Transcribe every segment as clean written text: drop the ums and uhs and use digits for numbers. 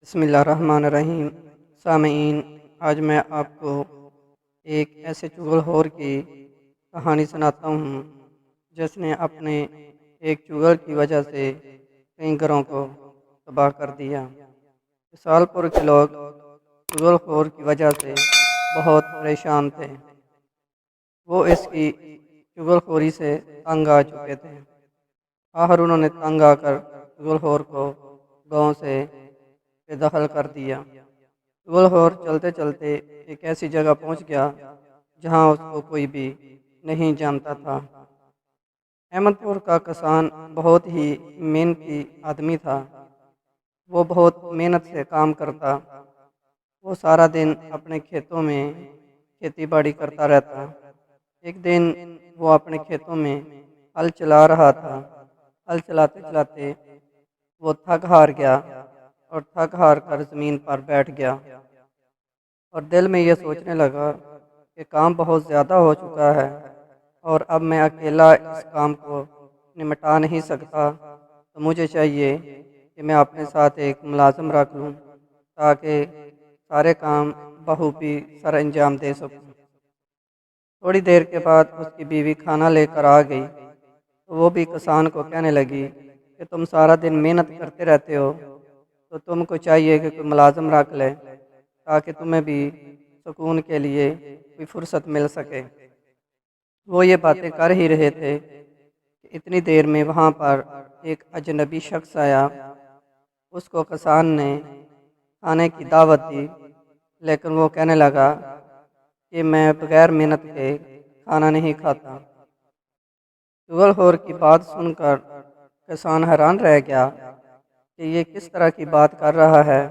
بسم اللہ الرحمن الرحیم۔ سامعین، آج میں آپ کو ایک ایسے چغل خور کی کہانی سناتا ہوں جس نے اپنے ایک چغل کی وجہ سے کئی گھروں کو تباہ کر دیا۔ سال پور کے لوگ چغل خور کی وجہ سے بہت پریشان تھے۔ وہ اس کی چغل خوری سے تنگ آ چکے تھے۔ آخر انہوں نے تنگ آ کر چغل خور کو گاؤں سے بے دخل کر دیا۔ چغل خور چلتے چلتے ایک ایسی جگہ پہنچ گیا جہاں اس کو کوئی بھی نہیں جانتا تھا۔ احمد پور کا کسان بہت ہی محنتی آدمی تھا۔ وہ بہت محنت سے کام کرتا۔ وہ سارا دن اپنے کھیتوں میں کھیتی باڑی کرتا رہتا۔ ایک دن وہ اپنے کھیتوں میں ہل چلا رہا تھا۔ ہل چلاتے چلاتے وہ تھک ہار گیا اور تھک ہار کر زمین پر بیٹھ گیا اور دل میں یہ سوچنے لگا کہ کام بہت زیادہ ہو چکا ہے اور اب میں اکیلا اس کام کو نمٹا نہیں سکتا، تو مجھے چاہیے کہ میں اپنے ساتھ ایک ملازم رکھ لوں تاکہ سارے کام بخوبی سر انجام دے سکوں۔ تھوڑی دیر کے بعد اس کی بیوی کھانا لے کر آ گئی تو وہ بھی کسان کو کہنے لگی کہ تم سارا دن محنت کرتے رہتے ہو، تو تم کو چاہیے کہ کوئی ملازم رکھ لے تاکہ تمہیں بھی سکون کے لیے کوئی فرصت مل سکے۔ وہ یہ باتیں کر ہی رہے تھے کہ اتنی دیر میں وہاں پر ایک اجنبی شخص آیا۔ اس کو کسان نے کھانے کی دعوت دی، لیکن وہ کہنے لگا کہ میں بغیر محنت کے کھانا نہیں کھاتا۔ چغل خور کی بات سن کر کسان حیران رہ گیا کہ یہ کس طرح کی بات کر رہا ہے۔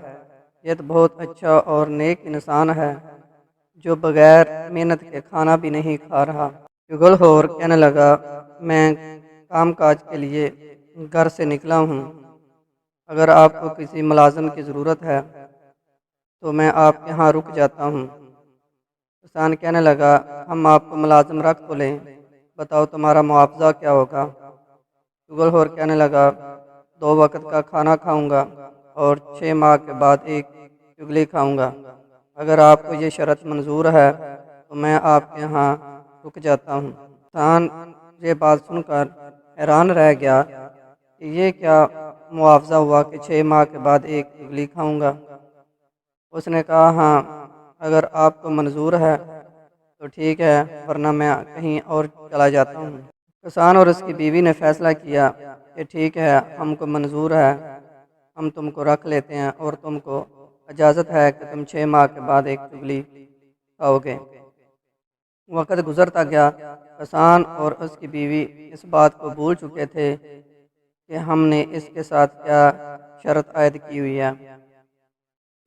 یہ تو بہت اچھا اور نیک انسان ہے جو بغیر محنت کے کھانا بھی نہیں کھا رہا۔ چغل خور کہنے لگا، میں کام کاج کے لیے گھر سے نکلا ہوں، اگر آپ کو کسی ملازم کی ضرورت ہے تو میں آپ کے ہاں رک جاتا ہوں۔ کسان کہنے لگا، ہم آپ کو ملازم رکھ تو لیں، بتاؤ تمہارا معاوضہ کیا ہوگا؟ چغل خور کہنے لگا، 2 وقت کا کھانا کھاؤں گا اور 6 ماہ کے بعد ایک چغلی کھاؤں گا۔ اگر آپ کو یہ شرط منظور ہے تو میں آپ کے ہاں رک جاتا ہوں۔ کسان یہ بات سن کر حیران رہ گیا کہ یہ کیا معاوضہ ہوا کہ 6 ماہ کے بعد ایک چغلی کھاؤں گا۔ اس نے کہا، ہاں اگر آپ کو منظور ہے تو ٹھیک ہے، ورنہ میں کہیں اور چلا جاتا ہوں۔ کسان اور اس کی بیوی نے فیصلہ کیا کہ ٹھیک ہے، ہم کو منظور ہے، ہم تم کو رکھ لیتے ہیں اور تم کو اجازت ہے کہ تم 6 ماہ کے بعد ایک چغلی کھاؤ گے۔ وقت گزرتا گیا۔ کسان اور اس کی بیوی اس بات کو بھول چکے تھے کہ ہم نے اس کے ساتھ کیا شرط عائد کی ہوئی ہے۔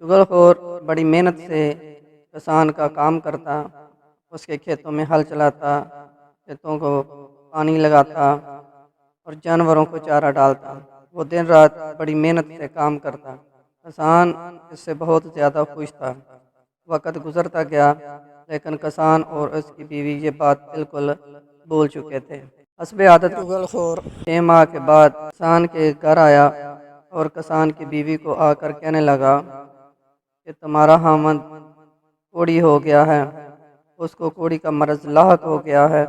چغل خور بڑی محنت سے کسان کا کام کرتا، اس کے کھیتوں میں ہل چلاتا، کھیتوں کو پانی لگاتا اور جانوروں کو چارہ ڈالتا۔ وہ دن رات بڑی محنت سے کام کرتا۔ کسان اس سے بہت زیادہ خوش تھا۔ وقت گزرتا گیا لیکن کسان اور اس کی بیوی یہ بات بالکل بھول چکے تھے۔ حسب عادت چغل خور 6 ماہ کے بعد کسان کے گھر آیا اور کسان کی بیوی کو آ کر کہنے لگا کہ تمہارا خاوند کوڑی ہو گیا ہے، اس کو کوڑی کا مرض لاحق ہو گیا ہے،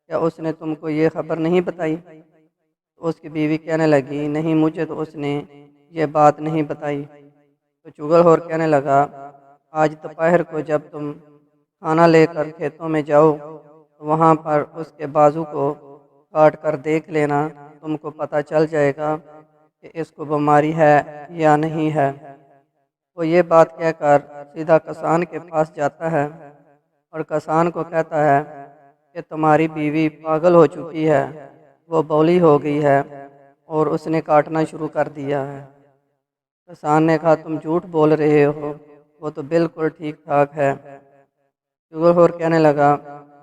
کیا اس نے تم کو یہ خبر نہیں بتائی؟ اس کی بیوی کہنے لگی، نہیں، مجھے تو اس نے یہ بات نہیں بتائی۔ تو چغل خور کہنے لگا، آج دوپہر کو جب تم کھانا لے کر کھیتوں میں جاؤ تو وہاں پر اس کے بازو کو کاٹ کر دیکھ لینا، تم کو پتہ چل جائے گا کہ اس کو بیماری ہے یا نہیں ہے۔ وہ یہ بات کہہ کر سیدھا کسان کے پاس جاتا ہے اور کسان کو کہتا ہے کہ تمہاری بیوی پاگل ہو چکی ہے، وہ بولی ہو گئی ہے اور اس نے کاٹنا شروع کر دیا ہے۔ کسان نے کہا، تم جھوٹ بول رہے ہو، وہ تو بالکل ٹھیک ٹھاک ہے۔ چغل خور کہنے لگا،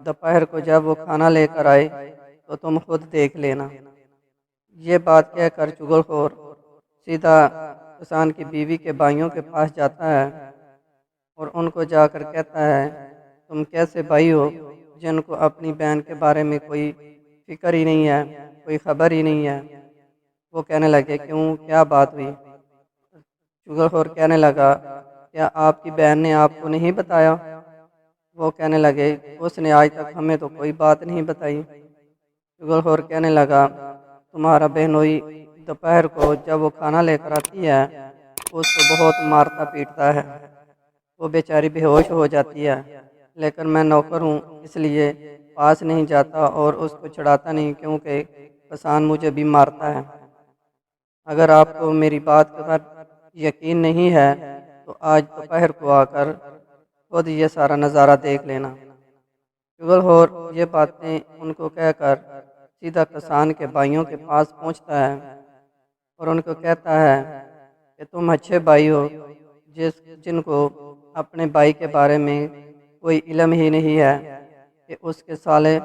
دوپہر کو جب وہ کھانا لے کر آئے تو تم خود دیکھ لینا۔ یہ بات کہہ کر چغل خور سیدھا کسان کی بیوی کے بھائیوں کے پاس جاتا ہے اور ان کو جا کر کہتا ہے، تم کیسے بھائی ہو جن کو اپنی بہن کے بارے میں کوئی فکر ہی نہیں ہے، کوئی خبر ہی نہیں ہے؟ وہ کہنے لگے، کیوں، کیا بات ہوئی؟ چغل کہنے لگا کیا آپ کی بہن نے آپ کو نہیں بتایا؟ وہ کہنے لگے اس نے آج تک ہمیں تو کوئی بات نہیں بتائی۔ چغل کہنے لگا تمہارا بہنوئی دوپہر کو جب وہ کھانا لے کر آتی ہے اس کو بہت مارتا پیٹتا ہے، وہ بیچاری بے ہوش ہو جاتی ہے، لیکن میں نوکر ہوں اس لیے پاس نہیں جاتا اور اس کو چھڑاتا نہیں کیونکہ کسان مجھے بھی مارتا ہے۔ اگر آپ کو میری بات پر یقین نہیں ہے تو آج دوپہر کو آ کر خود یہ سارا نظارہ دیکھ لینا۔ چغل یہ باتیں ان کو کہہ کر سیدھا کسان کے بھائیوں کے پاس پہنچتا ہے اور ان کو کہتا ہے کہ تم اچھے بھائی ہو جن کو اپنے بھائی کے بارے میں کوئی علم ہی نہیں ہے کہ اس کے سالے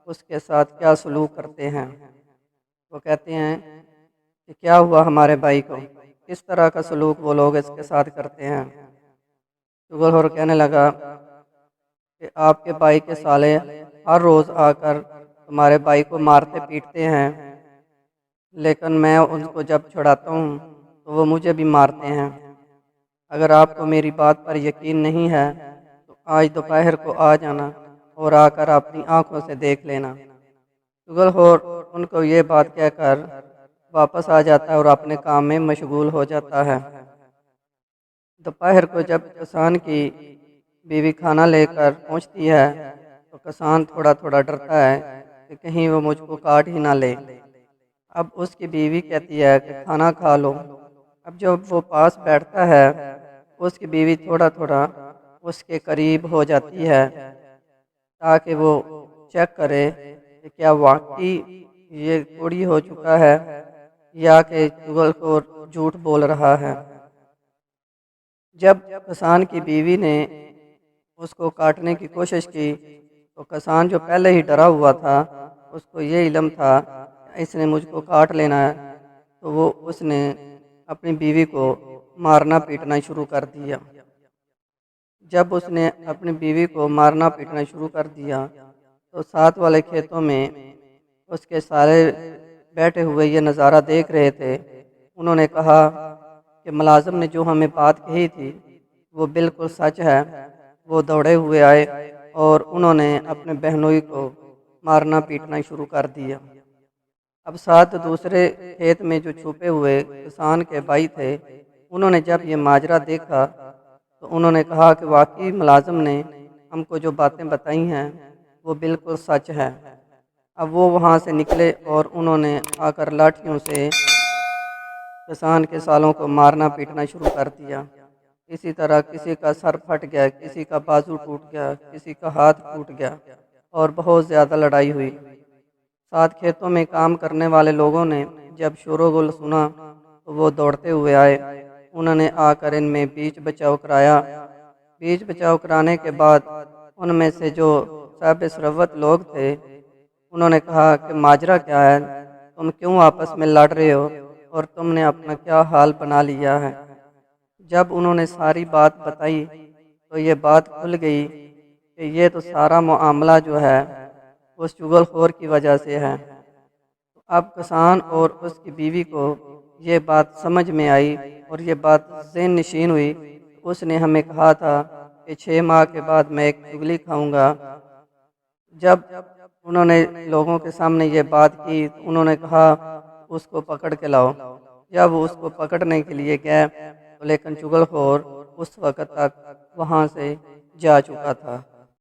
اس کے ساتھ کیا سلوک کرتے ہیں۔ وہ کہتے ہیں کہ کیا ہوا ہمارے بھائی کو، کس طرح کا سلوک وہ لوگ اس کے ساتھ کرتے ہیں۔ چغل کہنے لگا کہ آپ کے بھائی کے سالے ہر روز آ کر تمہارے بھائی کو مارتے پیٹتے ہیں، لیکن میں ان کو جب چھڑاتا ہوں تو وہ مجھے بھی مارتے ہیں۔ اگر آپ کو میری بات پر یقین نہیں ہے تو آج دوپہر کو آ جانا اور آ کر اپنی آنکھوں سے دیکھ لینا۔ چغل ان کو یہ بات کہہ کر واپس آ جاتا ہے اور اپنے کام میں مشغول ہو جاتا ہے۔ دوپہر کو جب کسان کی بیوی کھانا لے کر پہنچتی ہے تو کسان تھوڑا تھوڑا ڈرتا ہے کہ کہیں وہ مجھ کو کاٹ ہی نہ لے۔ اب اس کی بیوی کہتی ہے کہ کھانا کھا لو۔ اب جب وہ پاس بیٹھتا ہے اس کی بیوی تھوڑا تھوڑا اس کے قریب ہو جاتی ہے تاکہ وہ چیک کرے کہ کیا واقعی یہ کوڑی ہو چکا ہے یا کہ چغل جھوٹ بول رہا ہے۔ جب کسان کی بیوی نے اس کو کاٹنے کی کوشش کی تو کسان جو پہلے ہی ڈرا ہوا تھا اس کو یہ علم تھا کہ اس نے مجھ کو کاٹ لینا ہے، تو اس نے اپنی بیوی کو مارنا پیٹنا شروع کر دیا۔ جب اس نے اپنی بیوی کو مارنا پیٹنا شروع کر دیا تو ساتھ والے کھیتوں میں اس کے سارے بیٹھے ہوئے یہ نظارہ دیکھ رہے تھے۔ انہوں نے کہا کہ ملازم نے جو ہمیں بات کہی تھی وہ بالکل سچ ہے۔ وہ دوڑے ہوئے آئے اور انہوں نے اپنے بہنوئی کو مارنا پیٹنا شروع کر دیا۔ اب ساتھ دوسرے کھیت میں جو چھپے ہوئے کسان کے بھائی تھے انہوں نے جب یہ ماجرا دیکھا تو انہوں نے کہا کہ واقعی ملازم نے ہم کو جو باتیں بتائی ہیں وہ بالکل سچ ہے۔ اب وہ وہاں سے نکلے اور انہوں نے آ کر لاٹھیوں سے کسان کے سالوں کو مارنا پیٹنا شروع کر دیا۔ اسی طرح کسی کا سر پھٹ گیا، کسی کا بازو ٹوٹ گیا، کسی کا ہاتھ ٹوٹ گیا اور بہت زیادہ لڑائی ہوئی۔ ساتھ کھیتوں میں کام کرنے والے لوگوں نے جب شور و غل سنا تو وہ دوڑتے ہوئے آئے۔ انہوں نے آ کر ان میں بیچ بچاؤ کرایا۔ بیچ بچاؤ کرانے کے بعد ان میں سے جو صاحب ثروت لوگ تھے انہوں نے کہا کہ ماجرا کیا ہے، تم کیوں آپس میں لڑ رہے ہو اور تم نے اپنا کیا حال بنا لیا ہے۔ جب انہوں نے ساری بات بتائی تو یہ بات کھل گئی کہ یہ تو سارا معاملہ جو ہے اس چغل کی وجہ سے ہے۔ اب کسان اور اس کی بیوی کو یہ بات سمجھ میں آئی اور یہ بات ذہن نشین ہوئی۔ اس نے ہمیں کہا تھا کہ 6 ماہ کے بعد میں ایک چغلی کھاؤں گا۔ جب انہوں نے لوگوں کے سامنے یہ بات کی تو انہوں نے کہا اس کو پکڑ کے لاؤ۔ جب وہ اس کو پکڑنے کے لیے گئے تو لیکن چغل اس وقت تک وہاں سے جا چکا تھا۔